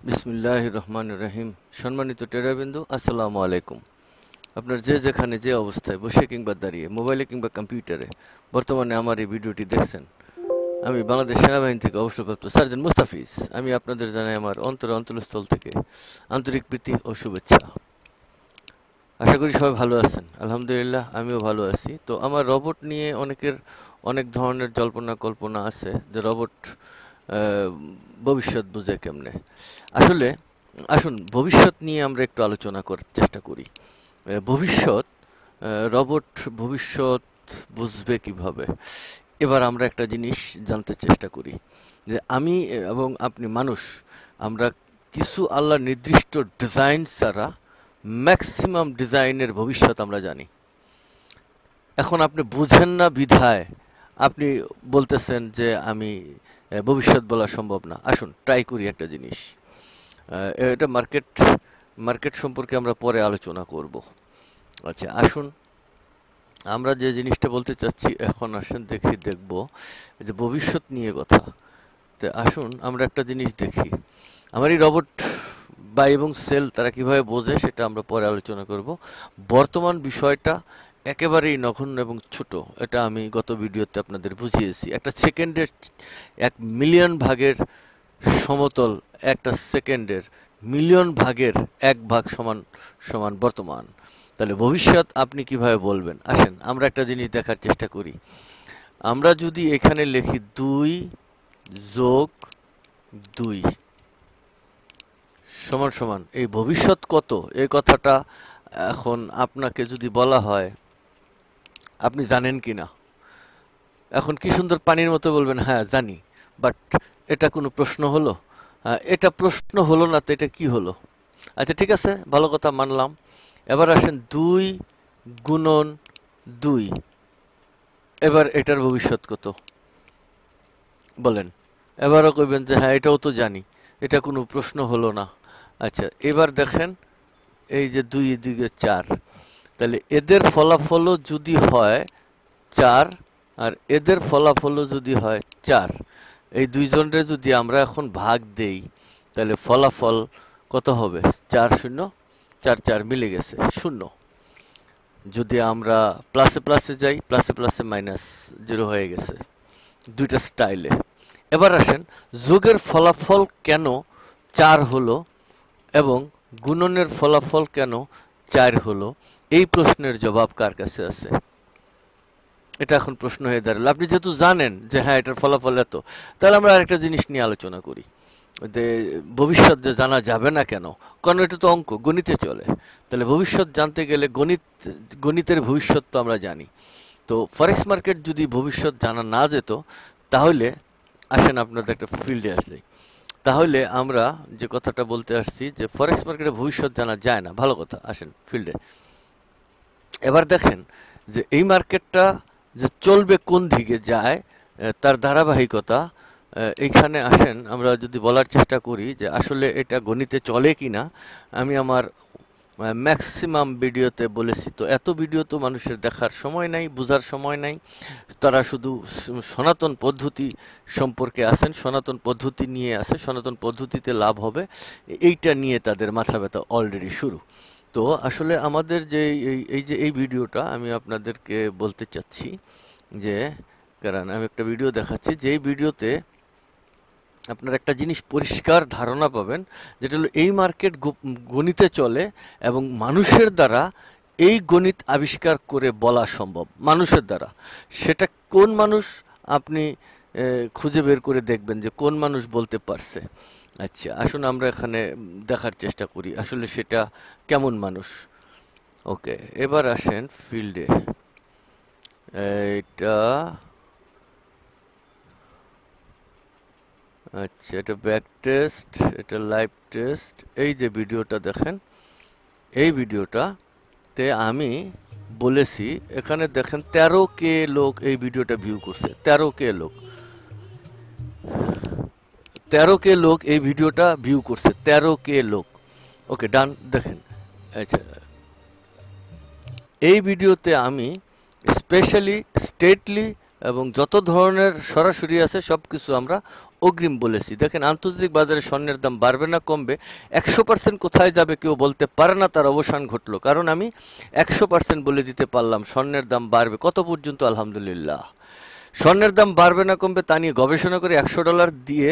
বিসমিল্লাহির রহমানির রহিম। সম্মানিত টেরাবিন্দু, আসসালামু আলাইকুম। আপনার যে যেখানে যে অবস্থায় বসে কিংবা দাঁড়িয়ে মোবাইলে কিংবা কম্পিউটারে বর্তমানে আমার এই ভিডিওটি দেখছেন, আমি বাংলাদেশ সেনাবাহিনী থেকে অবসরপ্রাপ্ত সার্জেন্ট মুস্তাফিজ। আমি আপনাদের জানাই আমার অন্তরস্থল থেকে আন্তরিক প্রীতি ও শুভেচ্ছা। আশা করি সবাই ভালো আছেন। আলহামদুলিল্লাহ, আমিও ভালো আছি। তো আমার রোবট নিয়ে অনেকের অনেক ধরনের জল্পনা কল্পনা আছে যে রোবট ভবিষ্যৎ বুঝে কেমনে। আসলে আসুন ভবিষ্যৎ নিয়ে আমরা একটু আলোচনা করার চেষ্টা করি। ভবিষ্যৎ, রোবট ভবিষ্যৎ বুঝবে কিভাবে? এবার আমরা একটা জিনিস জানতে চেষ্টা করি যে আমি এবং আপনি মানুষ, আমরা কিছু আল্লাহ নির্দিষ্ট ডিজাইন ছাড়া ম্যাক্সিমাম ডিজাইনের ভবিষ্যৎ আমরা জানি। এখন আপনি বুঝেন না বিধায় আপনি বলতেছেন যে আমি ভবিষ্যৎ বলা সম্ভব না। আসুন ট্রাই করি একটা জিনিস। এটা মার্কেট সম্পর্কে আমরা পরে আলোচনা করব। আচ্ছা আসুন, আমরা যে জিনিসটা বলতে চাচ্ছি এখন আসেন দেখব যে ভবিষ্যৎ নিয়ে কথা। তো আসুন আমরা একটা জিনিস দেখি। আমার এই রোবট বাই এবং সেল তারা কিভাবে বোঝে সেটা আমরা পরে আলোচনা করব। বর্তমান বিষয়টা একেবারেই নগণ্য এবং ছোট। এটা আমি গত ভিডিওতে আপনাদের বুঝিয়েছি। একটা সেকেন্ডের 1 মিলিয়ন ভাগের সমতল, একটা সেকেন্ডের মিলিয়ন ভাগের 1 ভাগ সমান সমান বর্তমান। তাহলে ভবিষ্যৎ আপনি কিভাবে বলবেন? আসেন আমরা একটা জিনিস দেখার চেষ্টা করি। আমরা যদি এখানে লিখি 2 যোগ 2 সমান সমান এই ভবিষ্যৎ কত, এই কথাটা এখন আপনাকে যদি বলা হয় আপনি জানেন কি না? এখন কি সুন্দর পানির মতো বলবেন হ্যাঁ জানি, বাট এটা কোনো প্রশ্ন হলো? এটা প্রশ্ন হলো না, তো এটা কি হলো? আচ্ছা ঠিক আছে, ভালো কথা মানলাম। এবার আসেন 2 গুণন 2, এবার এটার ভবিষ্যৎ কত বলেন? এবারও কইবেন যে হ্যাঁ এটাও তো জানি, এটা কোনো প্রশ্ন হলো না। আচ্ছা এবার দেখেন এই যে 2 এদিকে 4, তাহলে এদের ফলাফলও যদি হয় 4 আর এদের ফলাফলও যদি হয় 4, এই দুইজনের যদি আমরা এখন ভাগ দেই তাহলে ফলাফল কত হবে? 4 0 4 4 মিলে গেছে 0। যদি আমরা প্লাসে প্লাসে যাই, প্লাসে প্লাসে -0 হয়ে গেছে দুইটা স্টাইলে। এবার আসেন যোগের ফলাফল কেন 4 হলো এবং গুণনের ফলাফল কেন 4 হলো, এই প্রশ্নের জবাব কার কাছে আছে? এটা এখন প্রশ্ন হয়ে দাঁড়ালো। আপনি যেহেতু জানেন যে হ্যাঁ এটার ফলাফল এত, তাহলে আমরা আরেকটা জিনিস নিয়ে আলোচনা করি যে ভবিষ্যৎ যে জানা যাবে না কেন? কারণ এটা তো অঙ্ক, গণিতে চলে। তাহলে ভবিষ্যৎ জানতে গেলে গণিতের ভবিষ্যৎ তো আমরা জানি। তো ফরেক্স মার্কেট যদি ভবিষ্যৎ জানা না যেত, তাহলে আসেন আপনাদের একটা ফিল্ডে আসলে, তাহলে আমরা যে কথাটা বলতে আসছি যে ফরেক্স মার্কেটে ভবিষ্যৎ জানা যায় না, ভালো কথা। আসেন ফিল্ডে। এবার দেখেন যে এই মার্কেটটা যে চলবে কোন দিকে যায়, তার ধারাবাহিকতা এইখানে আসেন আমরা যদি বলার চেষ্টা করি যে আসলে এটা গণিতে চলে কি না। আমি আমার ম্যাক্সিমাম ভিডিওতে বলেছি, তো এত ভিডিও তো মানুষের দেখার সময় নাই, বোঝার সময় নাই। তারা শুধু সনাতন পদ্ধতি সম্পর্কে আসেন, সনাতন পদ্ধতি নিয়ে আসে, সনাতন পদ্ধতিতে লাভ হবে এইটা নিয়ে তাদের মাথা ব্যথা অলরেডি শুরু। তো আসলে আমাদের যে এই ভিডিওটা আমি আপনাদেরকে বলতে চাচ্ছি যে, কারণ আমি একটা ভিডিও দেখাচ্ছি, যে এই ভিডিওতে আপনার একটা জিনিস পরিষ্কার ধারণা পাবেন, যেটা হলো এই মার্কেট গণিতে চলে এবং মানুষের দ্বারা এই গণিত আবিষ্কার করে বলা সম্ভব, মানুষের দ্বারা। সেটা কোন মানুষ আপনি খুঁজে বের করে দেখবেন যে কোন মানুষ বলতে পারছে। আচ্ছা আসুন আমরা এখানে দেখার চেষ্টা করি আসলে সেটা কেমন মানুষ। ওকে এবার আসেন ফিল্ডে। এটা আচ্ছা, এটা ব্যাক টেস্ট, এটা লাইভ টেস্ট। এই যে ভিডিওটা দেখেন, এই ভিডিওটাতে আমি বলেছি, এখানে দেখেন 13K লোক এই ভিডিওটা ভিউ করছে। 13K লোক, 13K লোক এই ভিডিওটা ভিউ করছে, 13K লোক। ওকে ডান। দেখেন আচ্ছা, এই ভিডিওতে আমি স্পেশালি স্টেটলি এবং যত ধরনের সরাসরি আছে সব কিছু আমরা অগ্রিম বলেছি। দেখেন আন্তর্জাতিক বাজারে স্বর্ণের দাম বাড়বে না কমবে 100% কোথায় যাবে কেউ বলতে পারে না, তার অবসান ঘটলো। কারণ আমি 100% বলে দিতে পারলাম স্বর্ণের দাম বাড়বে কত পর্যন্ত। আলহামদুলিল্লাহ স্বর্ণের দাম বাড়বে না কমবে তা নিয়ে গবেষণা করে $100 দিয়ে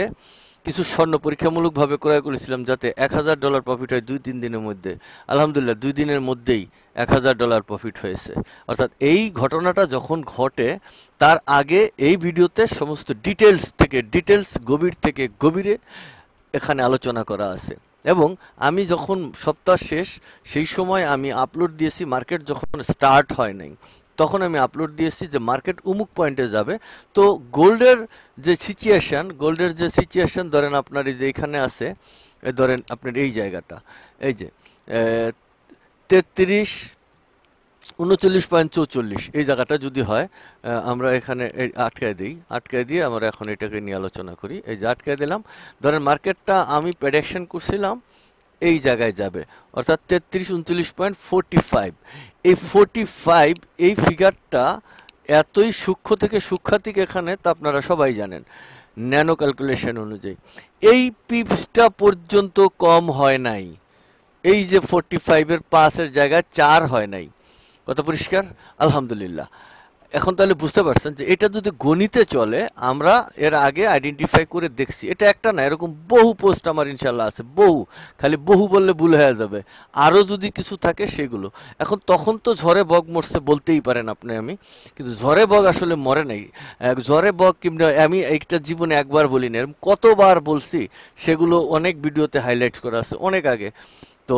কিছু স্বর্ণ পরীক্ষামূলকভাবে ক্রয় করেছিলাম যাতে $1000 প্রফিট হয় 2-3 দিনের মধ্যে। আলহামদুলিল্লাহ 2 দিনের মধ্যেই $1000 প্রফিট হয়েছে। অর্থাৎ এই ঘটনাটা যখন ঘটে তার আগে এই ভিডিওতে সমস্ত ডিটেলস গভীর থেকে গভীরে এখানে আলোচনা করা আছে। এবং আমি যখন সপ্তাহ শেষ সেই সময় আমি আপলোড দিয়েছি, মার্কেট যখন স্টার্ট হয় নাই তখন আমি আপলোড দিয়েছি যে মার্কেট উমুক পয়েন্টে যাবে। তো গোল্ডের যে সিচুয়েশন ধরেন আপনার এই যে এখানে আছে, ধরেন আপনার এই জায়গাটা, এই যে 39.44 এই জায়গাটা যদি হয়, আমরা এখানে আটকায় দিয়ে আমরা এখন এটাকে নিয়ে আলোচনা করি। এই যে আটকায় দিলাম, ধরেন মার্কেটটা আমি প্রেডিকশন করছিলাম এই জায়গায় যাবে, অর্থাৎ 33-39.45। এই 45 এই ফিগারটা এতই সূক্ষ্ম থেকে সূক্ষাতিক এখানে, তা আপনারা সবাই জানেন ন্যানো ক্যালকুলেশন অনুযায়ী। এই পিপসটা পর্যন্ত কম হয় নাই, এই যে 45-এর পাশের জায়গায় 4 হয় নাই। কত পরিষ্কার? আলহামদুলিল্লাহ। এখন তাহলে বুঝতে পারছেন যে এটা যদি গণিতে চলে, আমরা এর আগে আইডেন্টিফাই করে দেখছি, এটা একটা না এরকম বহু পোস্ট আমার ইনশাল্লাহ আছে, খালি বহু বললে ভুল হয়ে যাবে, আরও যদি কিছু থাকে সেগুলো। এখন তখন তো ঝড়ে বগ মরছে বলতেই পারেন আপনি, আমি কিন্তু ঝড়ে বগ আসলে মরে নাই। ঝড়ে বগ কিংবা আমি একটা জীবনে একবার বলি না, কতবার বলছি, সেগুলো অনেক ভিডিওতে হাইলাইট করা আছে অনেক আগে। তো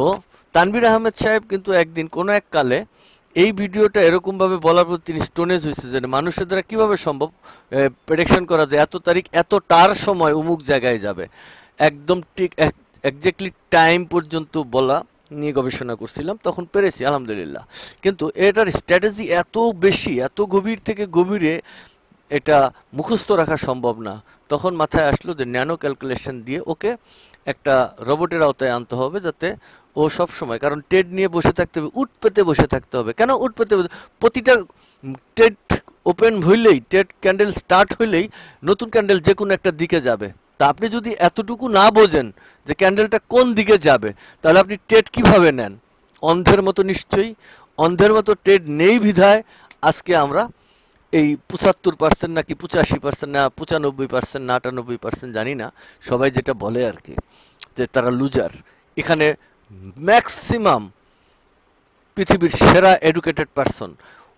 তানভীর আহমেদ সাহেব কিন্তু একদিন কোনো এক কালে এই ভিডিওটা এরকমভাবে বলার পর তিনি স্টোনেজ হয়েছে যে মানুষের দ্বারা কীভাবে সম্ভব প্রেডিকশন করা যায় এত তারিখ এতটার সময় উমুক জায়গায় যাবে, একদম ঠিক একজ্যাক্টলি টাইম পর্যন্ত বলা নিয়ে গবেষণা করছিলাম, তখন পেরেছি আলহামদুলিল্লাহ। কিন্তু এটার স্ট্র্যাটেজি এত বেশি, এত গভীর থেকে গভীরে এটা মুখস্থ রাখা সম্ভব না। তখন মাথায় আসলো যে ন্যানো ক্যালকুলেশন দিয়ে ওকে একটা রোবটের আওতায় আনতে হবে, যাতে ও সব সময়, কারণ ট্রেড নিয়ে বসে থাকতে হবে, উঠ পেতে বসে থাকতে হবে। কেন উঠ পেতে? প্রতিটা ট্রেড ওপেন হইলেই, ট্রেড ক্যান্ডেল স্টার্ট হইলেই নতুন ক্যান্ডেল যে কোনো একটা দিকে যাবে। তা আপনি যদি এতটুকু না বোঝেন যে ক্যান্ডেলটা কোন দিকে যাবে, তাহলে আপনি ট্রেড কিভাবে নেন? অন্ধের মতো। নিশ্চয়ই অন্ধের মতো ট্রেড নেই বিধায় আজকে আমরা এই 75% নাকি 85% না 95% না 98% জানি না, সবাই যেটা বলে আর কি, যে তারা লুজার। এখানে ম্যাক্সিমাম পৃথিবীর সেরা এডুকেটেড পারসন,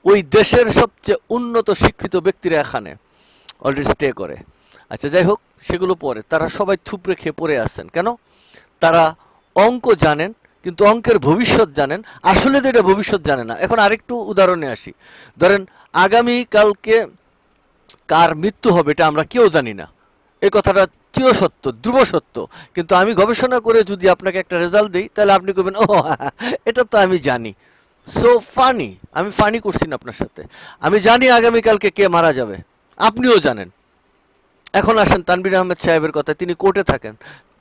ওই দেশের সবচেয়ে উন্নত শিক্ষিত ব্যক্তিরা এখানে অলরেডি স্টে করে। আচ্ছা যাই হোক, সেগুলো পরে। তারা সবাই থুপড়ে খেয়ে পড়ে আসেন কেন? তারা অঙ্ক জানেন কিন্তু অঙ্কের ভবিষ্যৎ জানেন, আসলে যেটা ভবিষ্যৎ জানে না। এখন আরেকটু উদাহরণে আসি, ধরেন আগামীকালকে কার মৃত্যু হবে এটা আমরা কেউ জানি না, এই কথাটা চিরসত্য, ধ্রুব সত্য। কিন্তু আমি গবেষণা করে যদি আপনাকে একটা রেজাল্ট দিই, তাহলে আপনি কবেন ও এটা তো আমি জানি। সো ফানি, আমি ফানি করছি না আপনার সাথে। আমি জানি আগামীকালকে কে মারা যাবে, আপনিও জানেন। এখন আসেন তানভীর আহমেদ সাহেবের কথা, তিনি কোর্টে থাকেন।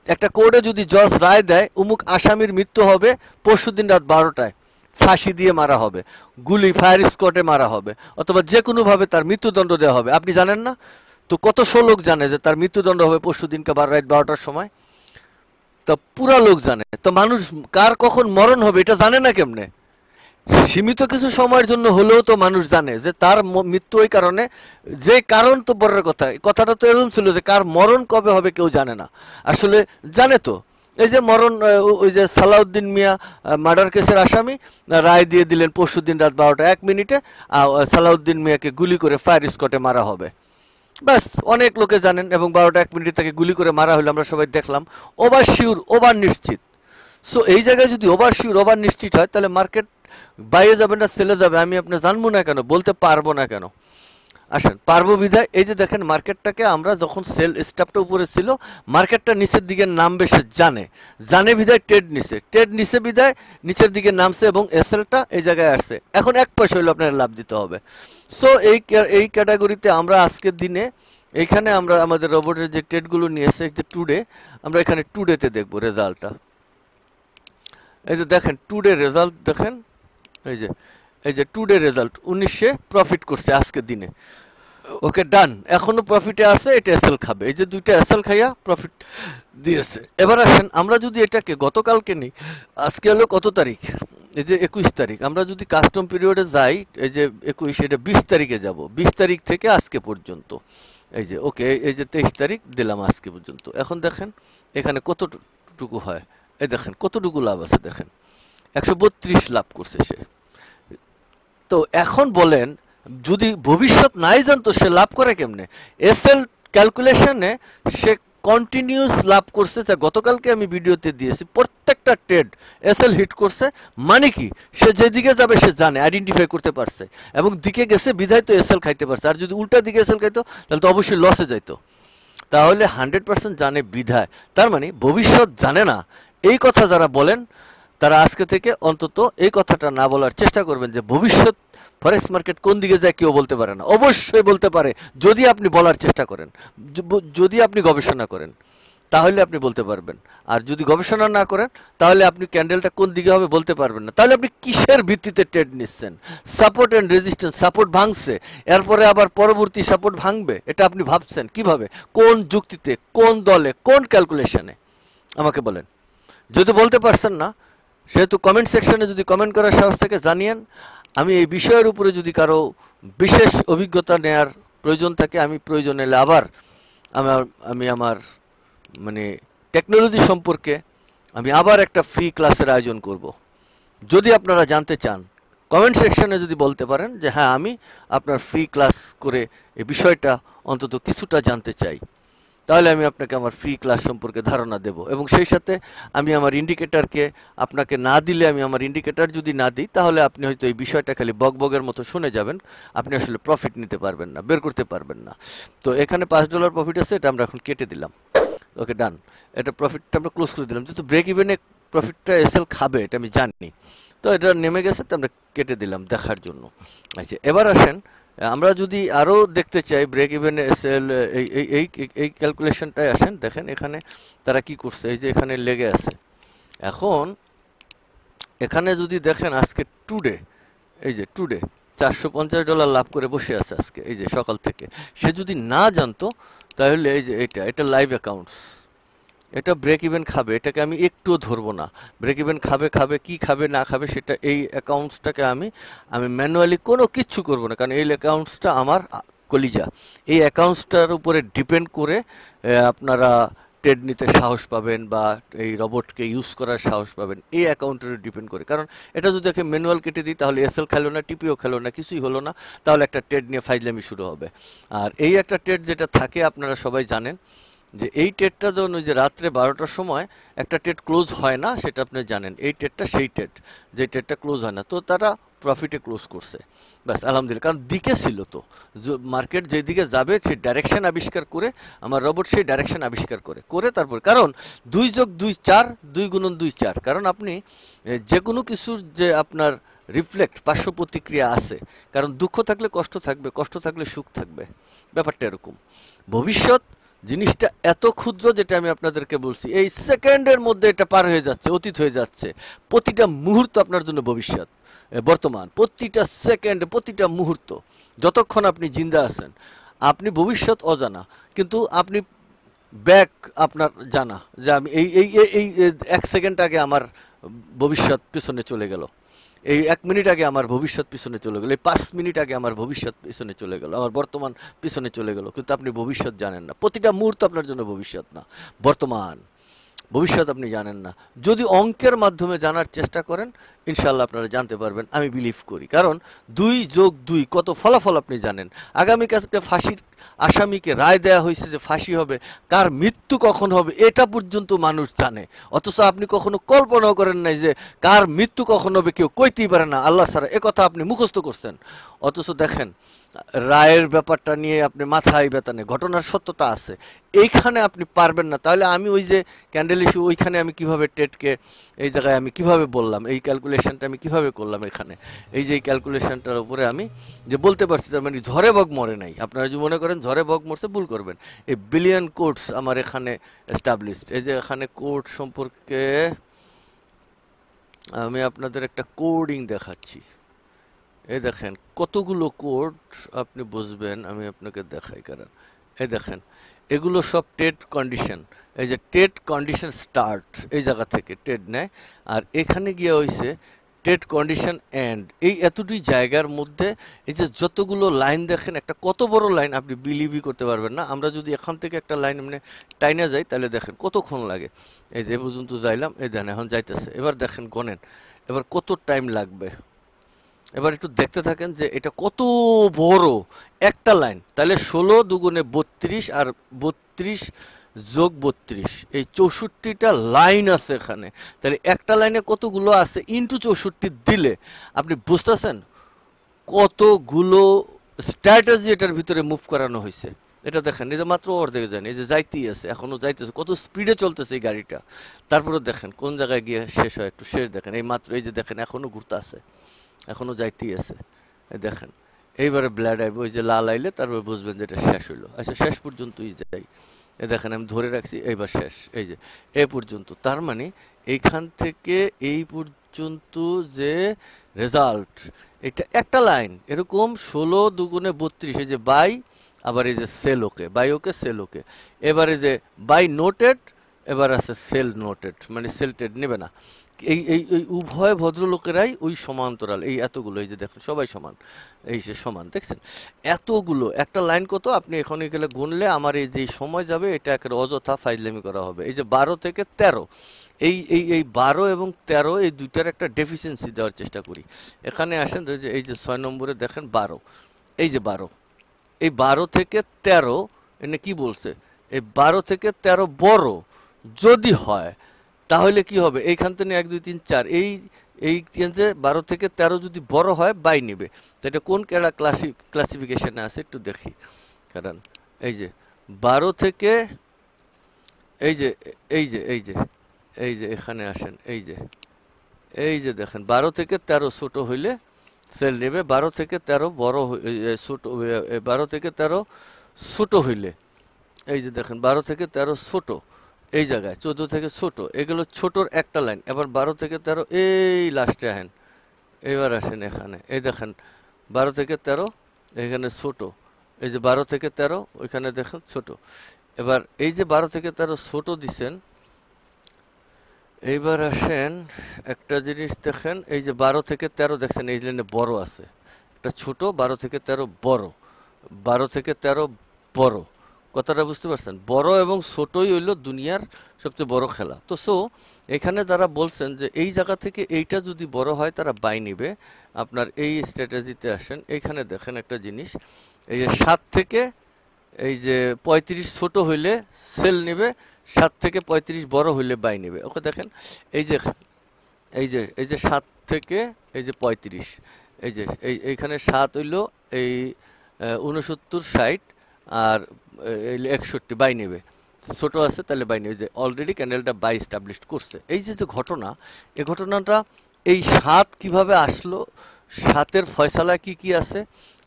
একটা কোর্টে যদি জজ রায় দেয় উমুক আসামির মৃত্যু হবে পরশুদিন রাত 12টায়, ফাঁসি দিয়ে মারা হবে, গুলি ফায়ার স্কোয়াডে মারা হবে, অথবা যে কোনোভাবে তার মৃত্যুদণ্ড দেওয়া হবে, আপনি জানেন না? তো কতশো লোক জানে যে তার মৃত্যুদণ্ড হবে পরশুদিনকে রাত 12টার সময়? তো পুরা লোক জানে। তো মানুষ কার কখন মরণ হবে এটা জানে না কেমনে? সীমিত কিছু সময়ের জন্য হলেও তো মানুষ জানে যে তার মৃত্যু ওই কারণে, যে কারণ তো বড়ের কথা। কথাটা তো এরকম ছিল যে কার মরণ কবে হবে কেউ জানে না, আসলে জানে তো। এই যে মরণ, ওই যে সালাউদ্দিন মিয়া মার্ডার কেসের আসামি, রায় দিয়ে দিলেন পরশুদিন রাত 12টা 1 মিনিটে সালাউদ্দিন মিয়াকে গুলি করে ফায়ার স্কোয়াডে মারা হবে। ব্যাস, অনেক লোকে জানেন, এবং 12টা 1 মিনিট তাকে গুলি করে মারা হলো, আমরা সবাই দেখলাম। ওভার শিওর, ওভার নিশ্চিত। সো এই জায়গায় যদি ওভার শিওর, ওভার নিশ্চিত হয়, তাহলে মার্কেট বাইরে যাবে না সেলে যাবে আমি আপনি জানবো না কেন, বলতে পারবো না কেন? আসেন, পারবো বিধায়। এই যে দেখেন মার্কেটটাকে আমরা যখন সেল স্টপটা উপরে ছিল, মার্কেটটা নিচের দিকে নামবে সে জানে বিধায় ট্রেড নিচে বিধায় নিচের দিকে নামছে, এবং এসএলটা এই জায়গায় আসছে। এখন 1 পয়সা হইলে আপনার লাভ দিতে হবে। সো এই ক্যাটাগরিতে আমরা আজকের দিনে এইখানে আমরা আমাদের রোবটের যে ট্রেডগুলো নিয়ে এসে, যে টুডে, আমরা এখানে টুডেতে দেখবো রেজাল্টটা। এই যে দেখেন টুডে রেজাল্ট দেখেন, এই যে টুডে রেজাল্ট 1900 প্রফিট করছে আজকের দিনে। ওকে ডান, এখনো প্রফিটে আছে, এটা এসএল খাবে, এই যে দুইটা এসএল খাইয়া প্রফিট দিয়েছে। এবার আসেন আমরা যদি এটাকে গতকালকে নিই, আজকে হলো কত তারিখ, এই যে 21 তারিখ, আমরা যদি কাস্টম পিরিয়ডে যাই, এই যে 21, এটা 20 তারিখে যাব, 20 তারিখ থেকে আজকে পর্যন্ত, এই যে ওকে, এই যে 23 তারিখ দিলাম আজকে পর্যন্ত। এখন দেখেন এখানে কতটুকু হয়, এই দেখেন কতটুকু লাভ আছে, দেখেন 132 লাভ করছে সে। তো এখন বলেন, যদি ভবিষ্যৎ নাই জানতো সে লাভ করে কেমনে? এসএল ক্যালকুলেশনে সে কন্টিনিউস লাভ করছে, যা গতকালকে আমি ভিডিওতে দিয়েছি, প্রত্যেকটা ট্রেড এসএল হিট করছে। মানে কি, সে যেদিকে যাবে সে জানে, আইডেন্টিফাই করতে পারছে, এবং দিকে গেছে বিধায় তো এসএল খাইতে পারছে। আর যদি উল্টা দিকে এসএল খাইতো তাহলে তো অবশ্যই লসে যাইতো। তাহলে 100% জানে বিধায়, তার মানে ভবিষ্যৎ জানে না, এই কথা যারা বলেন তারা আজকে থেকে অন্তত এই কথাটা না বলার চেষ্টা করবেন যে ভবিষ্যৎ ফরেক্স মার্কেট কোন দিকে যায় কেউ বলতে পারে না। অবশ্যই বলতে পারে যদি আপনি বলার চেষ্টা করেন, যদি আপনি গবেষণা করেন, তাহলে আপনি বলতে পারবেন। আর যদি গবেষণা না করেন তাহলে আপনি ক্যান্ডেলটা কোন দিকে হবে বলতে পারবেন না। তাহলে আপনি কিসের ভিত্তিতে ট্রেড নিচ্ছেন? সাপোর্ট অ্যান্ড রেজিস্ট্যান্স, সাপোর্ট ভাঙছে, এরপরে আবার পরবর্তী সাপোর্ট ভাঙবে, এটা আপনি ভাবছেন কিভাবে, কোন যুক্তিতে, কোন দলে, কোন ক্যালকুলেশনে, আমাকে বলেন। যদি বলতে পারছেন না, সেহেতু কমেন্ট সেকশনে যদি কমেন্ট করার সাহস থেকে জানিয়েন। আমি এই বিষয়ের উপরে যদি কারো বিশেষ অভিজ্ঞতা নেয়ার প্রয়োজন থাকে, আমি প্রয়োজন এলে আবার আমি আমার মানে টেকনোলজি সম্পর্কে আমি আবার একটা ফ্রি ক্লাসের আয়োজন করব। যদি আপনারা জানতে চান, কমেন্ট সেকশনে যদি বলতে পারেন যে হ্যাঁ আমি আপনার ফ্রি ক্লাস করে এই বিষয়টা অন্তত কিছুটা জানতে চাই, তাহলে আমি আপনাকে আমার ফ্রি ক্লাস সম্পর্কে ধারণা দেব। এবং সেই সাথে আমি আমার ইন্ডিকেটরকে আপনাকে না দিলে, আমি আমার ইন্ডিকেটর যদি না দিই, তাহলে আপনি হয়তো এই বিষয়টা খালি বকবগের মতো শুনে যাবেন, আপনি আসলে প্রফিট নিতে পারবেন না, বের করতে পারবেন না। তো এখানে $5 প্রফিট আছে, এটা আমরা এখন কেটে দিলাম। ওকে ডান, এটা প্রফিটটা আমরা ক্লোজ করে দিলাম, যেহেতু ব্রেক ইভেনে প্রফিটটা এসএল খাবে এটা আমি জানি। তো এটা নেমে গেছে, তো আমরা কেটে দিলাম দেখার জন্য। আচ্ছা, এবার আসেন আমরা যদি আরও দেখতে চাই ব্রেক ইভেন এসএল, এই ক্যালকুলেশনটায় আসেন, দেখেন এখানে তারা কি করছে, এই যে এখানে লেগে আছে। এখন এখানে যদি দেখেন আজকে টুডে, এই যে টুডে $450 লাভ করে বসে আছে আজকে, এই যে সকাল থেকে। সে যদি না জানতো তাহলে এই যে এটা লাইভ অ্যাকাউন্টস, এটা ব্রেক ইভেন খাবে, এটাকে আমি একটুও ধরবো না। ব্রেক ইভেন খাবে কি খাবে না খাবে সেটা, এই অ্যাকাউন্টসটাকে আমি ম্যানুয়ালি কোনো কিচ্ছু করব না, কারণ এই অ্যাকাউন্টসটা আমার কলিজা। এই অ্যাকাউন্টসটার উপরে ডিপেন্ড করে আপনারা ট্রেড নিতে সাহস পাবেন বা এই রোবটকে ইউজ করার সাহস পাবেন, এই অ্যাকাউন্টের ডিপেন্ড করে। কারণ এটা যদি একে ম্যানুয়াল কেটে দিই তাহলে এসএল খেলো না, টিপিও খেলো না, কিছুই হলো না, তাহলে একটা ট্রেড নিয়ে ফাইজলামি শুরু হবে। আর এই একটা ট্রেড যেটা থাকে আপনারা সবাই জানেন যে এই ট্রেডটা যখন ওই যে রাত্রে 12টার সময় একটা ট্রেড ক্লোজ হয় না, সেটা আপনি জানেন। এই ট্রেডটা সেই ট্রেড যে ট্রেডটা ক্লোজ হয় না, তো তারা প্রফিটে ক্লোজ করছে, ব্যাস আলহামদুলিল্লাহ। কারণ দিকে ছিল তো, মার্কেট যেদিকে যাবে সেই ডাইরেকশন আবিষ্কার করে, আমার রোবট সেই ডাইরেকশন আবিষ্কার করে তারপরে, কারণ 2+2 4, 2 × 2 4, কারণ আপনি যে কোনো কিছুর যে আপনার রিফ্লেক্ট পার্শ্ব প্রতিক্রিয়া আছে, কারণ দুঃখ থাকলে কষ্ট থাকবে, কষ্ট থাকলে সুখ থাকবে, ব্যাপারটা এরকম। ভবিষ্যৎ জিনিসটা এত ক্ষুদ্র, যেটা আমি আপনাদেরকে বলছি, এই সেকেন্ডের মধ্যে এটা পার হয়ে যাচ্ছে, অতীত হয়ে যাচ্ছে। প্রতিটা মুহূর্ত আপনার জন্য ভবিষ্যৎ, বর্তমান প্রতিটা সেকেন্ড, প্রতিটা মুহূর্ত, যতক্ষণ আপনি জিন্দা আছেন। আপনি ভবিষ্যৎ অজানা, কিন্তু আপনি ব্যাক আপনার জানা, যে আমি এই এই এই 1 সেকেন্ড আগে আমার ভবিষ্যৎ পিছনে চলে গেল, এই 1 মিনিট আগে আমার ভবিষ্যৎ পিছনে চলে গেল, এই 5 মিনিট আগে আমার ভবিষ্যৎ পিছনে চলে গেল, আমার বর্তমান পিছনে চলে গেল, কিন্তু আপনি ভবিষ্যৎ জানেন না। প্রতিটা মুহূর্ত আপনার জন্য ভবিষ্যৎ না, বর্তমান। ভবিষ্যৎ আপনি জানেন না। যদি অঙ্কের মাধ্যমে জানার চেষ্টা করেন, ইনশাল্লাহ আপনারা জানতে পারবেন, আমি বিলিভ করি। কারণ 2+2 কত ফলাফল আপনি জানেন। আগামীকালকে ফাঁসির আসামিকে রায় দেওয়া হয়েছে যে ফাঁসি হবে, কার মৃত্যু কখন হবে এটা পর্যন্ত মানুষ জানে, অথচ আপনি কখনো কল্পনাও করেন নাই যে কার মৃত্যু কখন হবে কেউ কইতেই পারে না আল্লাহ ছাড়া, কথা আপনি মুখস্থ করছেন। অথচ দেখেন রায়ের ব্যাপারটা নিয়ে আপনি মাথায় ব্যথা নেই, ঘটনার সত্যতা আছে, এইখানে আপনি পারবেন না। তাহলে আমি ওই যে ক্যান্ডেল ইস্যু, ওইখানে আমি কিভাবে ট্রেডকে এই জায়গায় আমি কিভাবে বললাম, এই ক্যালকুলেশনটা আমি কিভাবে করলাম এখানে, এই যে এই ক্যালকুলেশনটার উপরে আমি যে বলতে পারছি, তার মানে ঝড়ে বগ মরে নাই। আপনারা যদি মনে করেন ঝড়ে বগ মরছে, ভুল করবেন। এই বিলিয়ন কোডস আমার এখানে এস্টাবলিশড। এই যে এখানে কোড সম্পর্কে আমি আপনাদের একটা কোডিং দেখাচ্ছি, এই দেখেন কতগুলো কোড আপনি বুঝবেন, আমি আপনাকে দেখাই। কারণ এই দেখেন এগুলো সব টেট কন্ডিশন। এই যে টেট কন্ডিশন স্টার্ট এই জায়গা থেকে টেট নেয়, আর এখানে গিয়ে হয়েছে টেট কন্ডিশন এন্ড। এই এতটুই জায়গার মধ্যে এই যে যতগুলো লাইন দেখেন, একটা কত বড় লাইন আপনি বিলিভই করতে পারবেন না। আমরা যদি এখান থেকে একটা লাইন মানে টাইনা যাই তাহলে দেখেন কতক্ষণ লাগে। এই যে পর্যন্ত যাইলাম, এই দেখেন এখন যাইতেছে। এবার দেখেন গণেন এবার কত টাইম লাগবে। এবার একটু দেখতে থাকেন যে এটা কত বড় একটা লাইন। তাহলে 16 দুগুণে 32 আর 32 যোগ 32, এই 64টা লাইন আছে এখানে। তাহলে একটা লাইনে কতগুলো আছে ইন্টু 64 দিলে আপনি বুঝতেছেন কতগুলো স্ট্র্যাটেজি এটার ভিতরে মুভ করানো হয়েছে। এটা দেখেন, এই যে মাত্র অর্ধেক জানি, এই যে যাইতেই আছে, এখনো যাইতেছে, কত স্পিডে চলতেছে এই গাড়িটা। তারপরে দেখেন কোন জায়গায় গিয়ে শেষ হয়, একটু শেষ দেখেন, এই মাত্র এই যে দেখেন এখনো ঘুরতে আছে, এখনো যাইতেই আছে। দেখেন এইবারে ব্ল্যাড আইব, ওই যে লাল আইলে তারপরে বুঝবেন যে এটা শেষ হইলো। আচ্ছা শেষ পর্যন্তই যাই, এ দেখেন আমি ধরে রাখছি, এইবার শেষ, এই যে এ পর্যন্ত। তার মানে এইখান থেকে এই পর্যন্ত যে রেজাল্ট, এটা একটা লাইন এরকম 16 দুগুণে 32, এই যে বাই, আবার এই যে cell okay, by okay cell okay. এবারে যে বাই নোটেড, এবার আছে সেল নোটেড, মানে সেল টেড নেবে না। এই এই এই উভয় ভদ্রলোকেরাই ওই সমান্তরাল, এই এতগুলো, এই যে দেখুন সবাই সমান, এই যে সমান, দেখছেন এতগুলো। একটা লাইন কত আপনি এখানে গেলে গুনলে আমার এই যে সময় যাবে, এটা একটা অযথা ফাইজলামি করা হবে। এই যে 12 থেকে 13, এই এই এই 12 এবং 13 এই দুইটার একটা ডেফিসিয়েন্সি দেওয়ার চেষ্টা করি। এখানে আসেন, এই যে 6 নম্বরে দেখেন 12, এই যে 12, এই 12 থেকে 13 এনে কি বলছে, এই 12 থেকে 13 বড় যদি হয় তাহলে কি হবে, এইখান থেকে 1 2 3 4, এই যে 12 থেকে 13 যদি বড় হয় বাই নেবে। তো এটা কোন কেরা ক্লাসিফিকেশনে আছে একটু দেখি। কারণ এই যে 12 থেকে এই যে এই যে এই যে এই যে এখানে আসেন, এই যে দেখেন 12 থেকে 13 ছোট হইলে সেল নেবে, 12 থেকে 13 বড় ছোট, 12 থেকে 13 ছোট হইলে, এই যে দেখেন 12 থেকে 13 ছোট, এই জায়গায় 14 থেকে ছোট, এগুলো ছোটর একটা লাইন। এবার 12 থেকে 13 এই লাস্টে আসেন, এবার আসেন এখানে, এই দেখেন 12 থেকে 13 এখানে ছোট, এই যে 12 থেকে 13 ওইখানে দেখেন ছোট। এবার এই যে 12 থেকে 13 ছোট দিছেন, এইবার আসেন একটা জিনিস দেখেন, এই যে 12 থেকে 13 দেখছেন এই লাইনে বড় আছে, একটা ছোট, 12 থেকে 13 বড়, 12 থেকে 13 বড়। কথাটা বুঝতে পারছেন, বড় এবং ছোটই হইল দুনিয়ার সবচেয়ে বড় খেলা। তো সো এখানে যারা বলছেন যে এই জায়গা থেকে এইটা যদি বড় হয় তারা বাই নিবে, আপনার এই স্ট্র্যাটেজিতে আসেন। এইখানে দেখেন একটা জিনিস, এই যে 7 থেকে এই যে 35 ছোট হইলে সেল নেবে, 7 থেকে 35 বড় হইলে বাই নেবে। ওকে দেখেন এই যে এই যে 7 থেকে এই যে 35, এই যে এইখানে 7 হইল এই 69 60 আর 61 বাই নেবে, ছোট আছে তাহলে বাই নেবে। যে অলরেডি ক্যান্ডেলটা বাই এস্টাবলিশড করছে। এই যে ঘটনা, এই ঘটনাটা এই 7 কিভাবে আসলো, 7-এর ফয়সালা কি কি আছে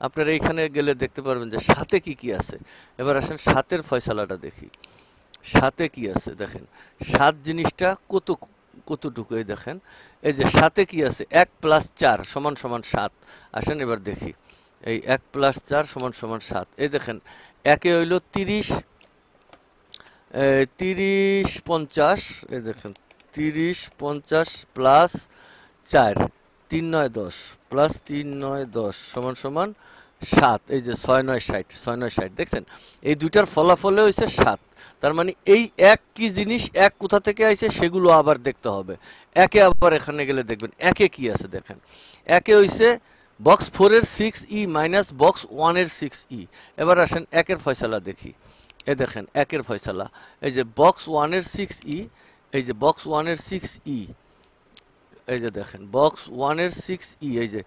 আপনারা এইখানে গেলে দেখতে পারবেন যে 7-এ কি কি আছে। এবার আসেন 7-এর ফয়সালাটা দেখি, 7-এ কি আছে দেখেন। 7 জিনিসটা কতটুকু, এই দেখেন এই যে 7-এ কি আছে, 1 + 4 = 7। আসেন এবার দেখি, এই 1 + 4 = 7। এই দেখেন একে হইল 30 50, এই দেখেন 30 50 প্লাস 4 3 9 10 প্লাস 3 9 10 = 7। এই যে 6 9 60, 6 9 60 দেখছেন, এই দুইটার ফলাফলে হয়েছে 7। তার মানে এই এক কি জিনিস, এক কোথা থেকে আইছে সেগুলো আবার দেখতে হবে। একে আবার এখানে গেলে দেখবেন একে কি আছে, দেখেন একে হইছে বক্স 4-এর 6E মাইনাস বক্স 1-এর 6E। এবার আসেন একের ফয়সালা দেখি, এই দেখেন একের ফয়সালা, এই যে বক্স 1-এর 6E, এই যে বক্স 1-এর 6E, এই যে দেখেন বক্স 1-এর 6E, এই যে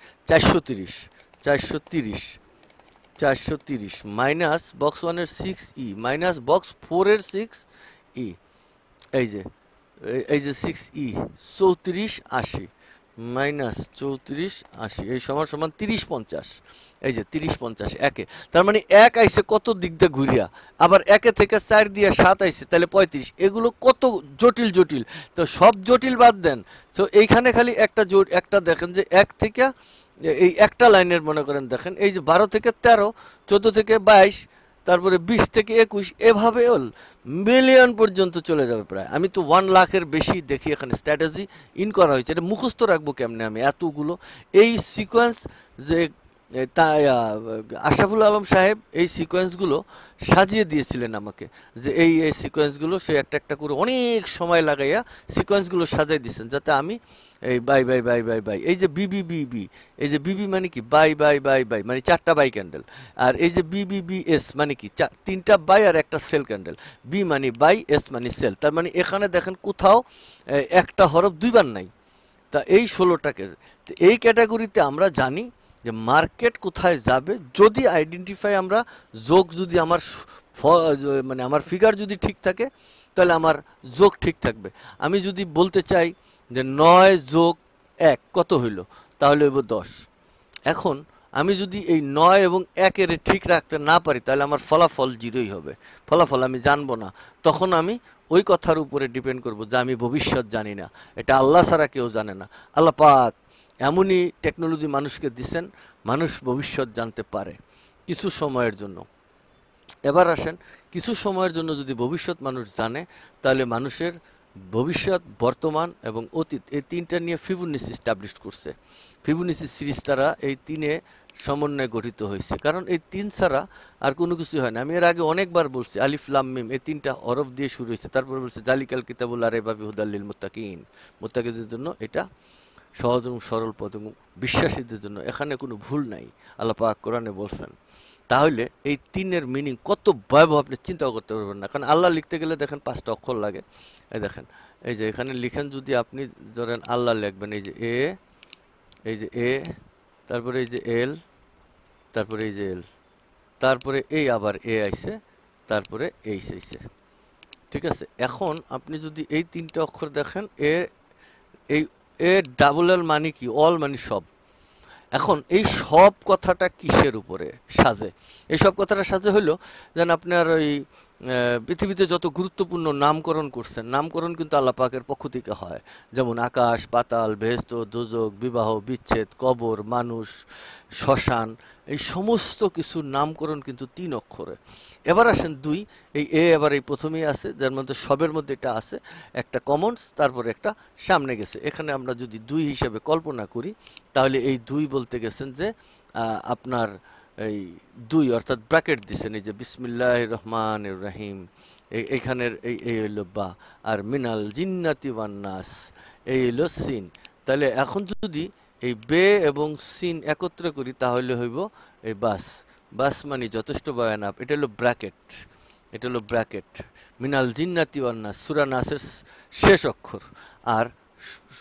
430 মাইনাস বক্স 1-এর 6E মাইনাস বক্স 4-এর 6E, এই যে 6E 34 80 মাইনাস 34 80, এই সমান 30 50। এই যে 30 50 একে, তার মানে এক আইছে কত দিক দিয়ে ঘুরিয়া, আবার একে থেকে 4 দিয়ে 7 আইছে তাহলে 35। এগুলো কত জটিল, তো সব জটিল বাদ দেন। তো এইখানে খালি একটা দেখেন যে 1 থেকে এই একটা লাইনের মনে করেন দেখেন, এই যে 12 থেকে 13, 14 থেকে 22, তারপরে 20 থেকে 21, এভাবে মিলিয়ন পর্যন্ত চলে যাবে প্রায়। আমি তো 1 লাখের বেশি দেখি এখানে স্ট্র্যাটেজি ইন করা হয়েছে। এটা মুখস্থ রাখবো কেমনে আমি এতগুলো? এই সিকোয়েন্স যে তাই আশরাফুল আলম সাহেব এই সিকোয়েন্সগুলো সাজিয়ে দিয়েছিলেন আমাকে, যে এই এই সিকোয়েন্সগুলো সে একটা একটা করে অনেক সময় লাগাইয়া সিকোয়েন্সগুলো সাজিয়ে দিয়েছেন, যাতে আমি এই bye bye bye bye bye, এই যে বিবি বিবি, এই যে বিবি মানে কি বাই বাই বাই বাই মানে 4টা বাই ক্যান্ডেল, আর এই যে বিবিবিএস মানে কি 3টা বাই আর একটা সেল ক্যান্ডেল, বি মানে বাই, এস মানে সেল। তার মানে এখানে দেখেন কোথাও একটা হরফ দুইবার নাই। তা এই 16টাকে এই ক্যাটাগরিতে আমরা জানি যে মার্কেট কোথায় যাবে। যদি আইডেন্টিফাই আমরা যোগ, যদি আমার মানে আমার ফিগার যদি ঠিক থাকে, তাহলে আমার যোগ ঠিক থাকবে। আমি যদি বলতে চাই যে 9 যোগ 1 কত হইল, তাহলে হইব 10। এখন আমি যদি এই 9 এবং 1-এর ঠিক রাখতে না পারি, তাহলে আমার ফলাফল 0ই হবে, ফলাফল আমি জানবো না। তখন আমি ওই কথার উপরে ডিপেন্ড করব যে আমি ভবিষ্যৎ জানি না, এটা আল্লাহ ছাড়া কেউ জানে না। আল্লাহ পাক এমনই টেকনোলজি মানুষকে দিচ্ছেন, মানুষ ভবিষ্যৎ জানতে পারে কিছু সময়ের জন্য। এবার আসেন, কিছু সময়ের জন্য যদি ভবিষ্যৎ মানুষ জানে, তাহলে মানুষের ভবিষ্যৎ, বর্তমান এবং অতীত, এই 3টা নিয়ে ফিবোনাচি এস্টাবলিশ করছে। ফিবোনাচি সিরিজ তারা এই 3-এ সমন্বয়ে গঠিত হয়েছে, কারণ এই 3 ছাড়া আর কোনো কিছু হয় না। আমি এর আগে অনেকবার বলছি, আলিফ লাম মিম এই 3টা হরফ দিয়ে শুরু হয়েছে। তারপর বলছে জালিকাল কিতাবুল লা রাইবা ফিহি হুদাল লিল মুত্তাকিন, মুত্তাকিদের জন্য এটা সহজ এবং সরল পথ, এবং বিশ্বাসীদের জন্য এখানে কোনো ভুল নাই, আল্লাহ পাক কোরআনে বলছেন। তাহলে এই 3-এর মিনিং কত ভয়াবহ আপনি চিন্তাও করতে পারবেন না। কারণ আল্লাহ লিখতে গেলে দেখেন 5টা অক্ষর লাগে। এই দেখেন, এই যে এখানে লিখেন, যদি আপনি ধরেন আল্লাহ লিখবেন, এই যে এ, এই যে এ, তারপরে এই যে এল, তারপরে এই যে এল, তারপরে এই আবার এ আইছে, তারপরে এইচ আইছে, ঠিক আছে। এখন আপনি যদি এই 3টা অক্ষর দেখেন, এ, এই এ ডাবল এল মানে কি? অল মানে সব। এখন এই সব কথাটা কিসের উপরে সাজে? এই সব কথাটা সাজে হলো, যেন আপনার ওই পৃথিবীতে যত গুরুত্বপূর্ণ নামকরণ করছেন, নামকরণ কিন্তু আল্লাহ পাকের পক্ষ থেকে হয়। যেমন আকাশ, পাতাল, বেহেশত, দোজক, বিবাহ, বিচ্ছেদ, কবর, মানুষ, শ্মশান, এই সমস্ত কিছুর নামকরণ কিন্তু 3 অক্ষরে। এবার আসেন 2, এই এ এবার এই প্রথমেই আছে, যার মধ্যে সবের মধ্যে এটা আছে, একটা কমনস, তারপরে একটা সামনে গেছে। এখানে আমরা যদি 2 হিসেবে কল্পনা করি, তাহলে এই 2 বলতে গেছেন যে আপনার এই 2 অর্থাৎ ব্র্যাকেট দিছেন, এই যে বিসমিল্লাহির রহমানির রহিম, এইখানের এই হইল বা, আর মিনাল জিন্নাতি ওয়ান নাস এই হইল সিন। তাহলে এখন যদি এই বে এবং সিন একত্রে করি, তাহলে হইব এই বাস। বাস মানে যথেষ্ট বা এনাফ। এটা হলো ব্র্যাকেট, এটা হলো ব্র্যাকেট। মিনাল জিন্নাতি ওয়ান নাস, সূরা নাসের শেষ অক্ষর, আর